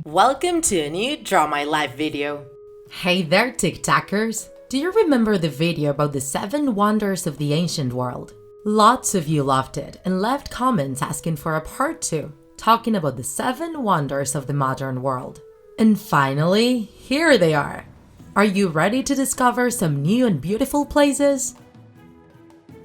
Welcome to a new Draw My Life video. Hey there, TikTakers! Do you remember the video about the 7 wonders of the ancient world? Lots of you loved it and left comments asking for a part 2, talking about the 7 wonders of the modern world. And finally, here they are! Are you ready to discover some new and beautiful places?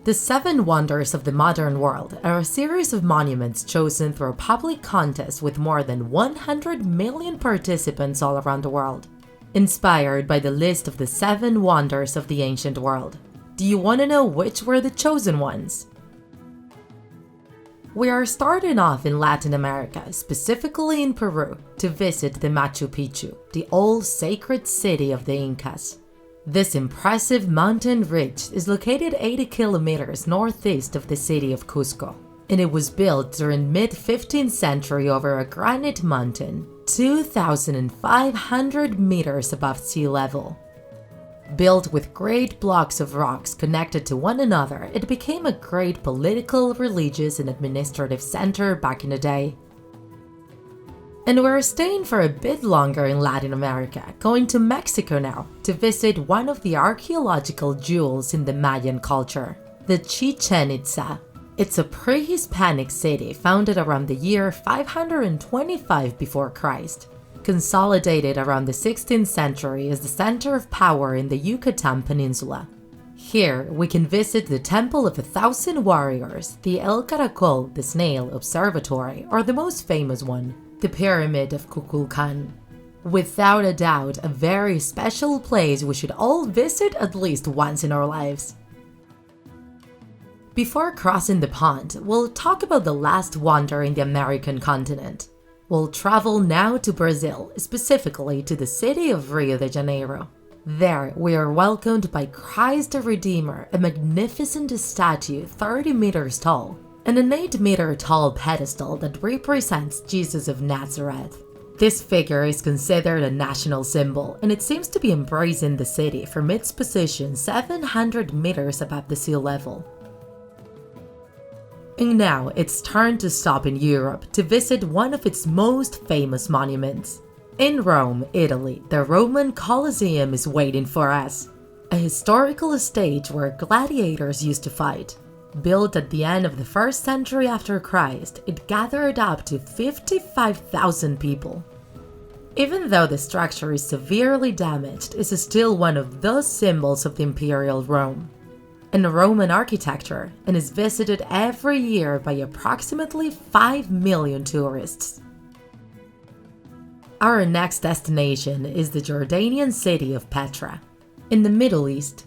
The 7 Wonders of the Modern World are a series of monuments chosen through a public contest with more than 100 million participants all around the world, inspired by the list of the 7 Wonders of the Ancient World. Do you want to know which were the chosen ones? We are starting off in Latin America, specifically in Peru, to visit the Machu Picchu, the old sacred city of the Incas. This impressive mountain ridge is located 80 kilometers northeast of the city of Cusco, and it was built during mid-15th century over a granite mountain, 2,500 meters above sea level. Built with great blocks of rocks connected to one another, it became a great political, religious, and administrative center back in the day. And we're staying for a bit longer in Latin America, going to Mexico now to visit one of the archaeological jewels in the Mayan culture, the Chichen Itza. It's a pre-Hispanic city founded around the year 525 before Christ, consolidated around the 16th century as the center of power in the Yucatan Peninsula. Here, we can visit the Temple of 1,000 Warriors, the El Caracol, the Snail Observatory, or the most famous one, the Pyramid of Kukulkan. Without a doubt, a very special place we should all visit at least once in our lives. Before crossing the pond, we'll talk about the last wonder in the American continent. We'll travel now to Brazil, specifically to the city of Rio de Janeiro. There, we are welcomed by Christ the Redeemer, a magnificent statue 30 meters tall, and an 8-meter tall pedestal that represents Jesus of Nazareth. This figure is considered a national symbol, and it seems to be embracing the city from its position 700 meters above the sea level. And now it's time to stop in Europe to visit one of its most famous monuments. In Rome, Italy, the Roman Colosseum is waiting for us, a historical stage where gladiators used to fight. Built at the end of the 1st century after Christ, it gathered up to 55,000 people. Even though the structure is severely damaged, it is still one of those symbols of the imperial Rome and Roman architecture, and is visited every year by approximately 5 million tourists. Our next destination is the Jordanian city of Petra, in the Middle East.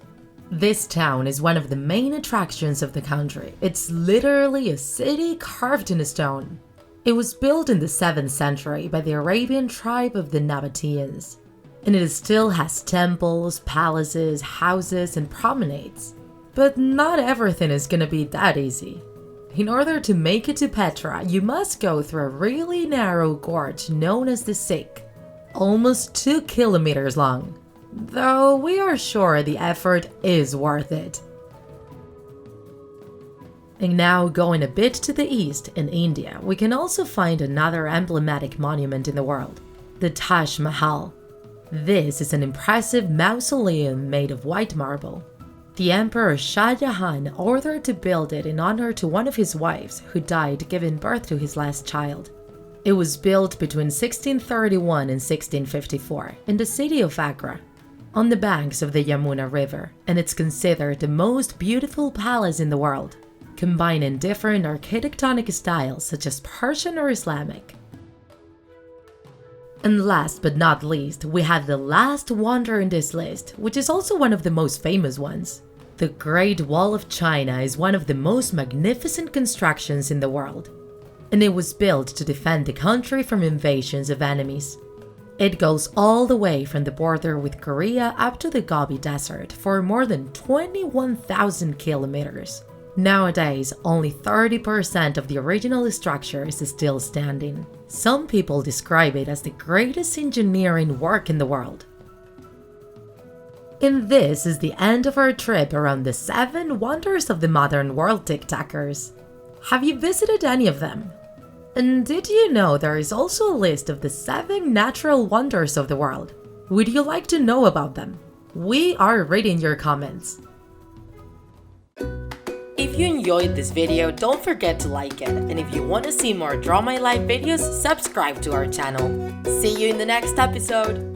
This town is one of the main attractions of the country. It's literally a city carved in stone. It was built in the 7th century by the Arabian tribe of the Nabateans, and it still has temples, palaces, houses, and promenades. But not everything is gonna be that easy. In order to make it to Petra, you must go through a really narrow gorge known as the Siq, almost 2 kilometers long. Though we are sure the effort is worth it. And now, going a bit to the east, in India, we can also find another emblematic monument in the world, the Taj Mahal. This is an impressive mausoleum made of white marble. The Emperor Shah Jahan ordered to build it in honor to one of his wives who died giving birth to his last child. It was built between 1631 and 1654 in the city of Agra, on the banks of the Yamuna River, and it's considered the most beautiful palace in the world, combining different architectonic styles such as Persian or Islamic. And last but not least, we have the last wonder in this list, which is also one of the most famous ones. The Great Wall of China is one of the most magnificent constructions in the world, and it was built to defend the country from invasions of enemies. It goes all the way from the border with Korea up to the Gobi Desert for more than 21,000 kilometers. Nowadays, only 30% of the original structure is still standing. Some people describe it as the greatest engineering work in the world. And this is the end of our trip around the 7 wonders of the modern world, TikTakers. Have you visited any of them? And did you know there is also a list of the 7 natural wonders of the world? Would you like to know about them? We are reading your comments. If you enjoyed this video, don't forget to like it. And if you want to see more Draw My Life videos, subscribe to our channel. See you in the next episode!